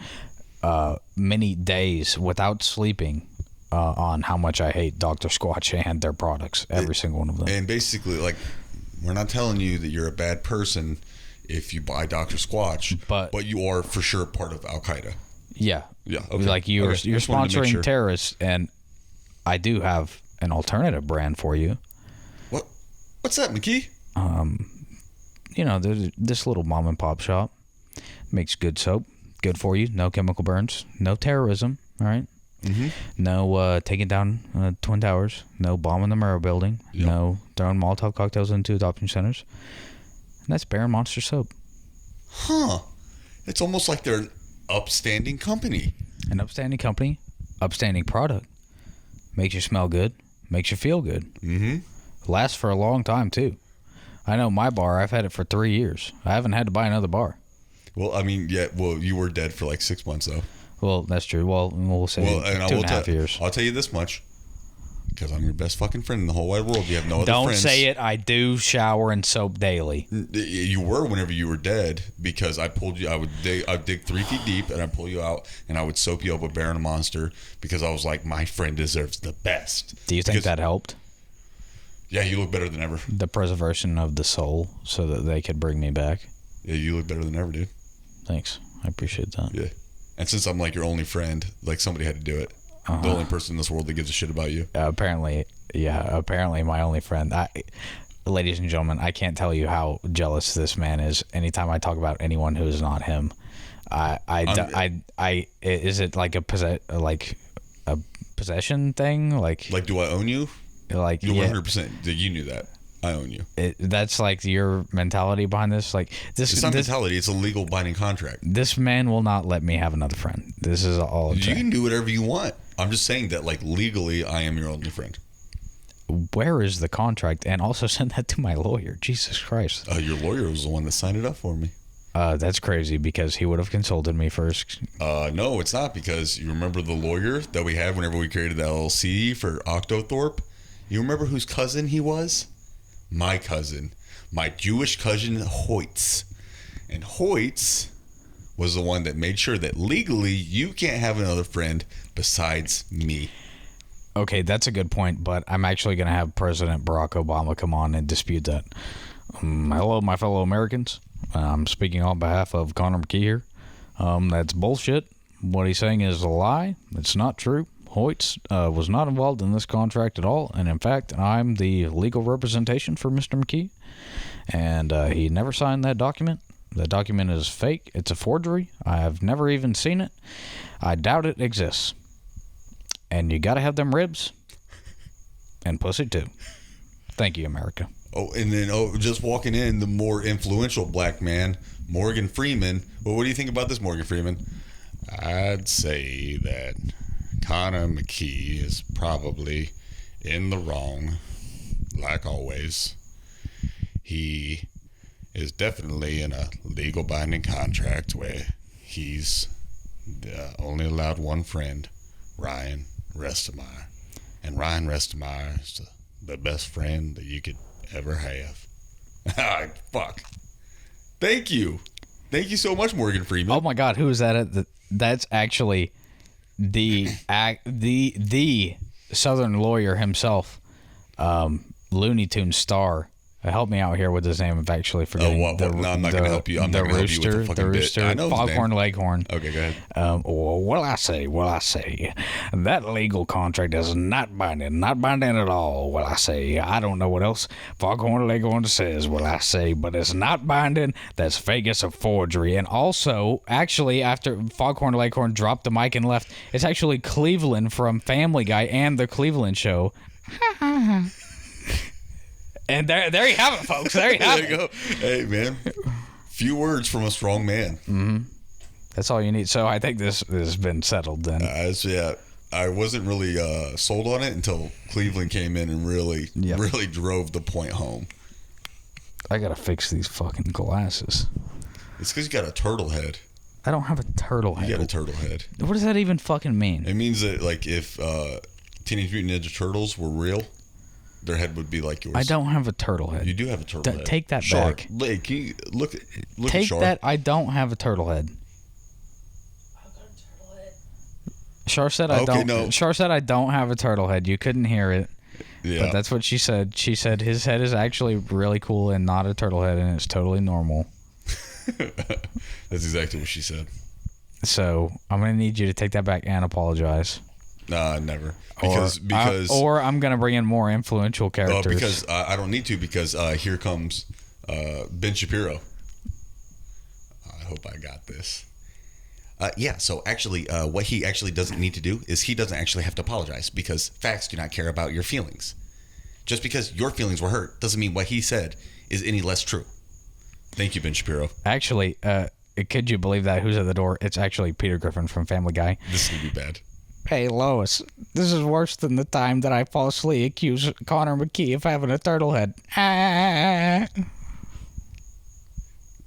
many days without sleeping on how much I hate Dr. Squatch and their products, every single one of them. And basically, like, we're not telling you that you're a bad person if you buy Dr. Squatch, but you are for sure part of Al Qaeda. Yeah. Yeah. Okay. Like you're sponsoring terrorists, and I do have an alternative brand for you. What's that, McKee? There's this little mom and pop shop makes good soap, good for you, no chemical burns, no terrorism. All right. Mm-hmm. No taking down Twin Towers, no bombing the Murrow building, no throwing Molotov cocktails into adoption centers. And that's Baron Monster soap. Huh. It's almost like they're an upstanding company. An upstanding company, upstanding product. Makes you smell good, makes you feel good. Mm-hmm. Lasts for a long time, too. I know my bar, I've had it for 3 years. I haven't had to buy another bar. Well, I mean, you were dead for like 6 months, though. Well, that's true. Well, we'll say 2.5 years. I'll tell you this much. Because I'm your best fucking friend in the whole wide world. You have no other friends. Don't say it. I do shower and soap daily. You were whenever you were dead, because I pulled you. I'd dig 3 feet deep, and I'd pull you out, and I would soap you up with Baron Monster, because I was like, my friend deserves the best. Do you think that helped? Yeah, you look better than ever. The preservation of the soul, so that they could bring me back. Yeah, you look better than ever, dude. Thanks. I appreciate that. Yeah. And since I'm like your only friend, like somebody had to do it. The only person in this world that gives a shit about you. Apparently my only friend. Ladies and gentlemen, I can't tell you how jealous this man is. Anytime I talk about anyone who is not him, is it like a possession thing? Like do I own you? Like you 100%. You knew that. I own you. That's like your mentality behind this. Like this. It's not mentality. It's a legal binding contract. This man will not let me have another friend. This is all. You can do whatever you want. I'm just saying that, like, legally, I am your only friend. Where is the contract? And also send that to my lawyer. Jesus Christ. Your lawyer was the one that signed it up for me. That's crazy, because he would have consulted me first. No, it's not, because you remember the lawyer that we had whenever we created the LLC for Octothorpe? You remember whose cousin he was? My cousin. My Jewish cousin, Hoyt's. And Hoyt's was the one that made sure that legally you can't have another friend besides me. Okay, that's a good point, but I'm actually going to have President Barack Obama come on and dispute that. Hello, my fellow Americans. I'm speaking on behalf of Connor McKee here. That's bullshit. What he's saying is a lie. It's not true. Hoyt's was not involved in this contract at all, and in fact, I'm the legal representation for Mr. McKee, and he never signed that document. The document is fake. It's a forgery. I have never even seen it. I doubt it exists. And you got to have them ribs and pussy too. Thank you, America. Oh, and then just walking in, the more influential black man, Morgan Freeman. Well, what do you think about this, Morgan Freeman? I'd say that Connor McKee is probably in the wrong, like always. He is definitely in a legal binding contract where he's only allowed one friend, Ryan Restemeyer. And Ryan Restemeyer is the best friend that you could ever have. Fuck. Thank you. Thank you so much, Morgan Freeman. Oh my God, who is that? That's actually the Southern lawyer himself, Looney Tunes star. Help me out here with his name. I'm actually forgetting. No, I'm not going to help you. I'm the not going to help you with the fucking the rooster, bit. I know Foghorn Leghorn. Okay, go ahead. Well, I say, that legal contract is not binding at all. Well, I say, I don't know what else Foghorn Leghorn says. Well, I say, but it's not binding. That's fake. It's a forgery. And also, actually, after Foghorn Leghorn dropped the mic and left, it's actually Cleveland from Family Guy and the Cleveland Show. And there you have it, folks. There you have it. There you go. Hey, man. Few words from a strong man. Mm-hmm. That's all you need. So I think this has been settled then. Yeah. I wasn't really sold on it until Cleveland came in and really drove the point home. I got to fix these fucking glasses. It's because you got a turtle head. I don't have a turtle head. You got a turtle head. What does that even fucking mean? It means that, like, if Teenage Mutant Ninja Turtles were real, their head would be like yours. I don't have a turtle head. You do have a turtle head. Take that Char, back. Can you look take at Char? that. I don't have a turtle head. I've got a turtle head. Char said I don't. No. Char said I don't have a turtle head. You couldn't hear it. Yeah. But that's what she said. She said his head is actually really cool and not a turtle head, and it's totally normal. That's exactly what she said. So I'm gonna need you to take that back and apologize. Never. Because or I'm gonna bring in more influential characters. Because I don't need to, because here comes Ben Shapiro. I hope I got this. So actually, what he actually doesn't need to do is he doesn't actually have to apologize, because facts do not care about your feelings. Just because your feelings were hurt doesn't mean what he said is any less true. Thank you, Ben Shapiro. Actually, could you believe that? Who's at the door? It's actually Peter Griffin from Family Guy. This is going to be bad. Hey, Lois, this is worse than the time that I falsely accused Connor McKee of having a turtle head.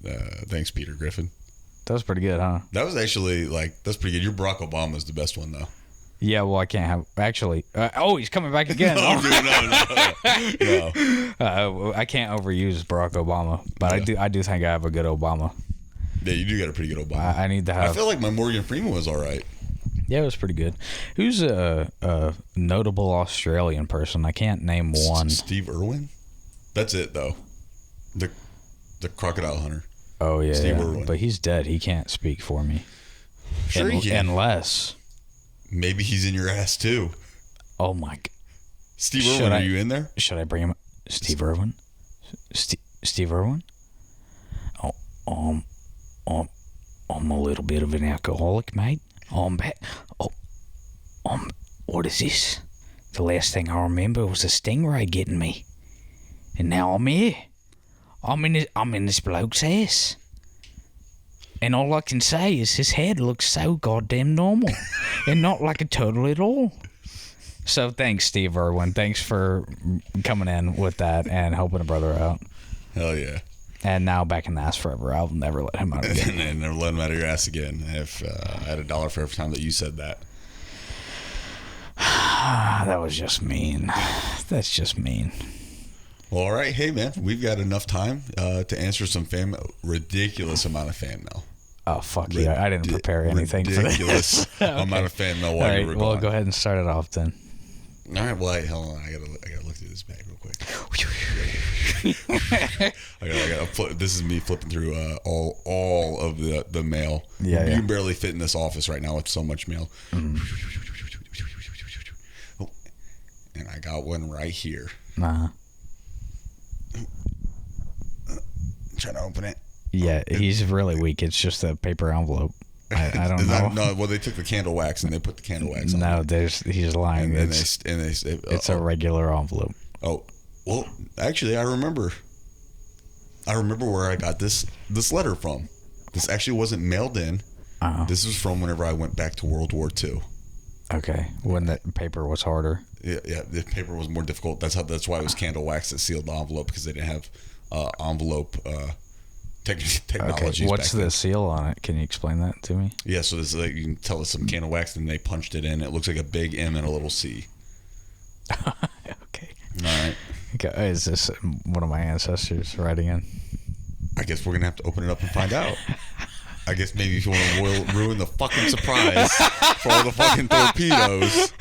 Thanks, Peter Griffin. That was pretty good, huh? That was actually, that's pretty good. Your Barack Obama is the best one, though. Yeah, well, I can't have... Actually... he's coming back again. No. I can't overuse Barack Obama, but I do think I have a good Obama. Yeah, you do got a pretty good Obama. I need to have... I feel like my Morgan Freeman was all right. Yeah, it was pretty good. Who's a notable Australian person? I can't name one. Steve Irwin? That's it, though. The crocodile hunter. Oh, yeah. Steve Irwin. But he's dead. He can't speak for me. Sure he can. Unless... Maybe he's in your ass, too. Oh, my God. Steve Irwin, are you in there? Should I bring him... Steve Irwin? Steve Irwin? I'm a little bit of an alcoholic, mate. I'm back. What is this? The last thing I remember was a stingray getting me, and now I'm here. I'm in this bloke's ass, and all I can say is his head looks so goddamn normal, and not like a turtle at all. So thanks, Steve Irwin. Thanks for coming in with that and helping a brother out. Hell yeah. And now back in the ass forever. I'll never let him out again. And never let him out of your ass again. If I had $1 for every time that you said that. That was just mean. That's just mean. Well, all right. Hey, man, we've got enough time to answer some ridiculous amount of fan mail. Oh, fuck you. I didn't prepare anything for this. Ridiculous amount of fan mail while you were gone. Well, go ahead and start it off then. All right. Well, hold on. I gotta look through this bag real quick. This is me flipping through all of the mail. Yeah, you can barely fit in this office right now with so much mail. Mm. Oh, and I got one right here. Uh-huh. Trying to open it. Yeah, he's really weak. It's just a paper envelope. I don't know. No, well, they took the candle wax and they put the candle wax on. No, he's lying. It's a regular envelope. Oh, well, actually, I remember where I got this letter from. This actually wasn't mailed in. Uh-huh. This was from whenever I went back to World War II. Okay, when the paper was harder. Yeah, the paper was more difficult. That's why it was candle wax that sealed the envelope, because they didn't have envelope technology. Okay, what's the seal on it? Can you explain that to me? Yeah, so this you can tell it's some candle wax, and they punched it in. It looks like a big M and a little C. Okay. All right. Okay, is this one of my ancestors writing in? I guess we're gonna have to open it up and find out. I guess maybe if you want to ruin the fucking surprise for all the fucking torpedoes.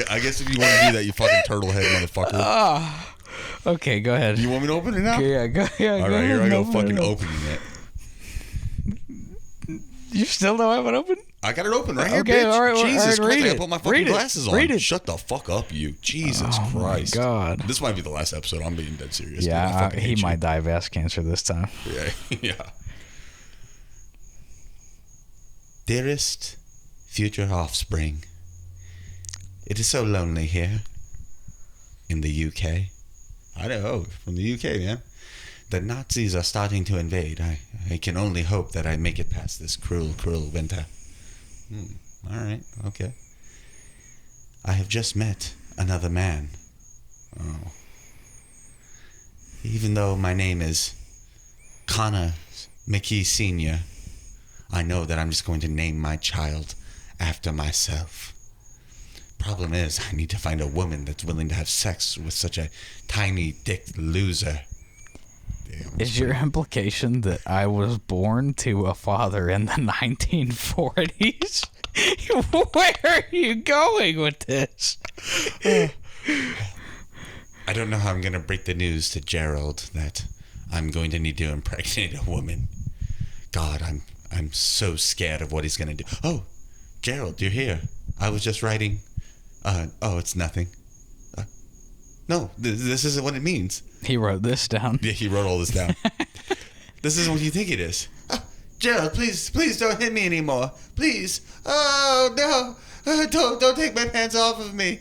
I guess if you want to do that, you fucking turtlehead motherfucker. Okay, go ahead. You want me to open it now? Yeah, go. Yeah, all right, here I go, fucking opening it. You still don't have it open? I got it open right here, okay, bitch. All right, Jesus all right, Christ, I read gotta put my fucking glasses on. Read it. Shut the fuck up, you. Jesus Christ. My God. This might be the last episode. I'm being dead serious. Yeah, he might die of ass cancer this time. Yeah. Dearest future offspring, it is so lonely here in the UK. I know, from the UK, man. The Nazis are starting to invade. I can only hope that I make it past this cruel, cruel winter. All right, okay. I have just met another man. Oh. Even though my name is Connor McKee Sr., I know that I'm just going to name my child after myself. Problem is, I need to find a woman that's willing to have sex with such a tiny dick loser. Damn, is your implication that I was born to a father in the 1940s? Where are you going with this? I don't know how I'm going to break the news to Gerald that I'm going to need to impregnate a woman. God, I'm so scared of what he's going to do. Oh, Gerald, you're here. I was just writing. It's nothing. No, this isn't what it means. He wrote this down. Yeah, he wrote all this down. This isn't what you think it is. Gerald, please don't hit me anymore. Please. Oh, no. Don't take my pants off of me.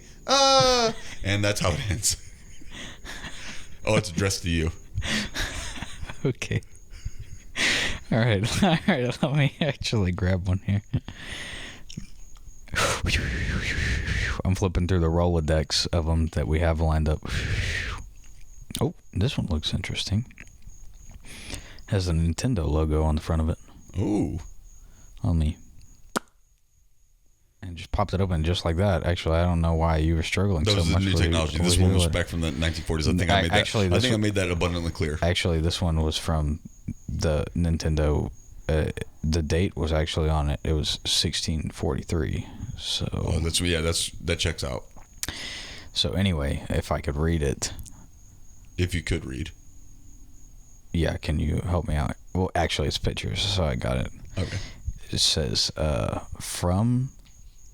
And that's how it ends. Oh, it's addressed to you. Okay. All right. Let me actually grab one here. I'm flipping through the Rolodex of them that we have lined up. Oh, this one looks interesting. Has a Nintendo logo on the front of it. Ooh. On me. And just popped it open just like that. Actually, I don't know why you were struggling so much. That was new technology. This one was back from the 1940s. I think I made that abundantly clear. Actually, this one was from the Nintendo. The date was actually on it. It was 1643. So. Oh, that checks out. So anyway, if I could read it. If you could read. Yeah, can you help me out? Well, actually, it's pictures, so I got it. Okay. It says, from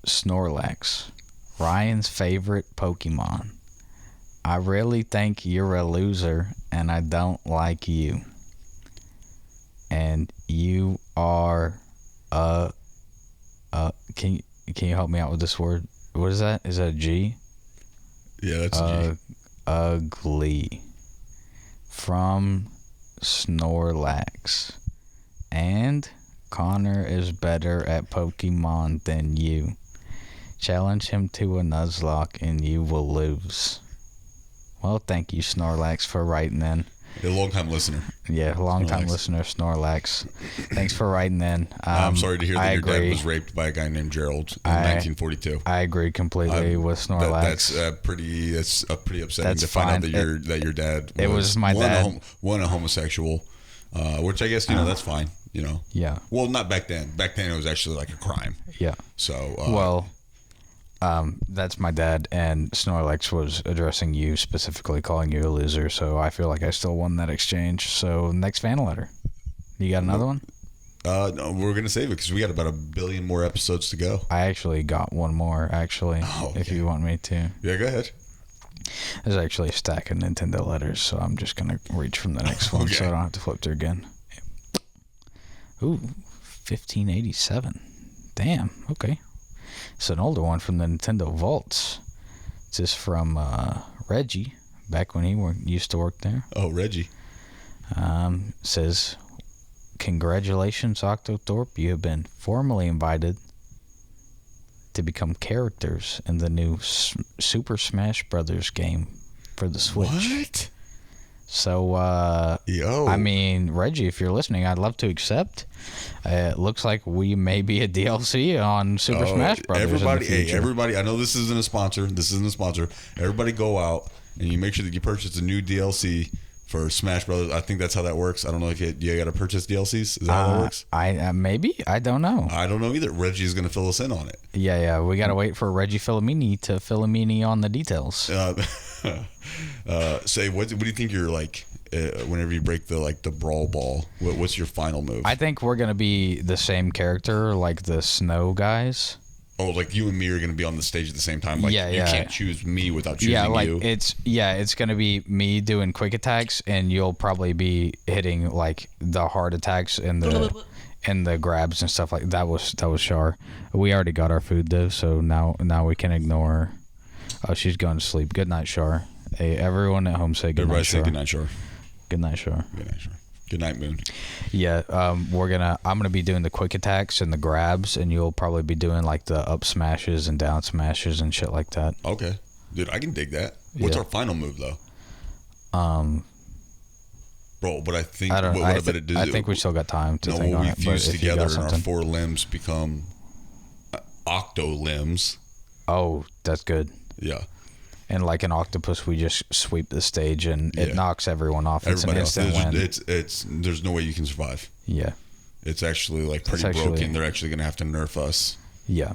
Snorlax, Ryan's favorite Pokemon. I really think you're a loser, and I don't like you. And you are can you help me out with this word? What is that? Is that a G? Yeah, that's a G. Ugly. From Snorlax. And Connor is better at Pokemon than you. Challenge him to a Nuzlocke and you will lose. Well, thank you, Snorlax, for writing in. A long-time listener. Yeah, long-time listener, Snorlax. Thanks for writing in. I'm sorry to hear that your agree. dad was raped by a guy named Gerald in 1942. I agree completely with Snorlax. That's pretty upsetting That's to find fine. out that your dad was my dad. A homosexual, which I guess that's fine. Yeah. Well, not back then. Back then it was actually like a crime. Yeah. So. That's my dad, and Snorlax was addressing you specifically, calling you a loser. So I feel like I still won that exchange. So next fan letter, you got another one? No, we're gonna save it because we got about 1 billion more episodes to go. I actually got one more. Okay. If you want me to. Yeah, go ahead. There's actually a stack of Nintendo letters, so I'm just gonna reach from the next one, so I don't have to flip through again. Ooh, 1587. Damn. Okay. It's an older one from the Nintendo Vaults. This is from Reggie, back when he used to work there. Oh, Reggie. Says, congratulations, Octothorpe. You have been formally invited to become characters in the new Super Smash Brothers game for the Switch. What? So, I mean, Reggie, if you're listening, I'd love to accept. It looks like we may be a DLC on Super Smash Brothers. Everybody, I know this isn't a sponsor. Everybody go out and you make sure that you purchase a new DLC for Smash Brothers. I think that's how that works. I don't know if you got to purchase DLCs. Is that how that works? Maybe. I don't know. I don't know either. Reggie's going to fill us in on it. Yeah. We got to wait for Reggie Filomeni to Filomeni on the details. Say, what do you think you're like whenever you break the brawl ball? What's your final move? I think we're going to be the same character, like the snow guys. Oh, like you and me are going to be on the stage at the same time. Like, you can't choose me without choosing you. It's going to be me doing quick attacks, and you'll probably be hitting like the hard attacks and the grabs and stuff like that. Was Char. We already got our food though, so now we can ignore. Oh, she's going to sleep. Good night, Char. Hey, everyone at home, say good night, Char. Everybody say good night, Char. Good night, Char. Good night, Char. Good night, Moon. Yeah, I'm gonna be doing the quick attacks and the grabs, and you'll probably be doing like the up smashes and down smashes and shit like that. Okay, dude, I can dig that. What's our final move though? Bro, but I think I think we still got time to think on it. We fuse together and our 4 limbs become octo limbs. Oh, that's good. Yeah. And like an octopus, we just sweep the stage and it knocks everyone off. Everybody it's an instant win. There's no way you can survive. Yeah. It's actually like pretty broken. They're actually going to have to nerf us. Yeah.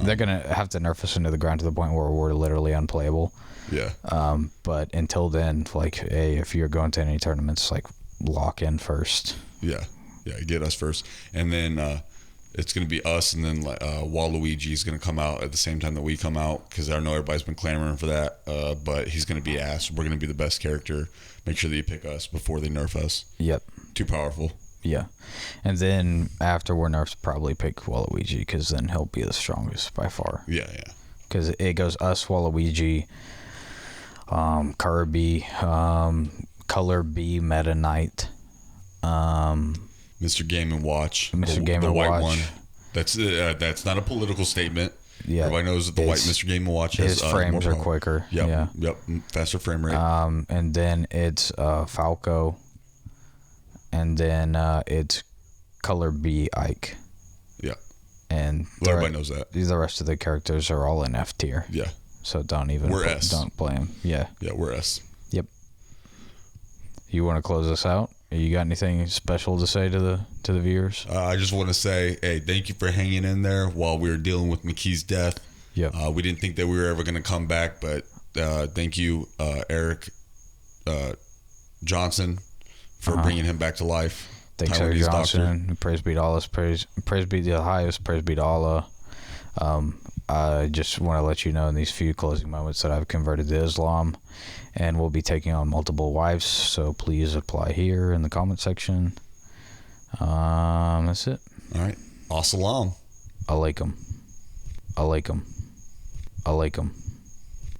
They're going to have to nerf us into the ground to the point where we're literally unplayable. Yeah. But until then, like, hey, if you're going to any tournaments, like, lock in first. Yeah. Yeah, get us first. And then it's going to be us, and then Waluigi is going to come out at the same time that we come out, because I know everybody's been clamoring for that, but he's going to be ass. We're going to be the best character. Make sure that you pick us before they nerf us. Yep. Too powerful. Yeah. And then after we're nerfed, probably pick Waluigi, because then he'll be the strongest by far. Yeah. Because it goes us, Waluigi, Kirby, Color B, Meta Knight, Mr. Game & Watch. Mr. Game & the white Watch. one. That's not a political statement. Yeah. Everybody knows that the white Mr. Game & Watch has his frames are quicker. Yep. Faster frame rate. And then it's Falco. And then it's Color B, Ike. Yeah. And everybody knows that. The rest of the characters are all in F tier. Yeah. So don't play them. Yeah. Yeah, we're S. Yep. You want to close us out? You got anything special to say to the viewers? I just want to say, hey, thank you for hanging in there while we were dealing with McKee's death. Yeah. We didn't think that we were ever going to come back, but thank you, Eric Johnson, for bringing him back to life. Thanks, Eric Johnson. Doctor. Praise be to Allah. Praise be to the highest. Praise be to Allah. I just want to let you know in these few closing moments that I've converted to Islam, and will be taking on multiple wives, so please apply here in the comment section. That's it. All right. As-salam. Alaikum. Alaikum. Alaikum.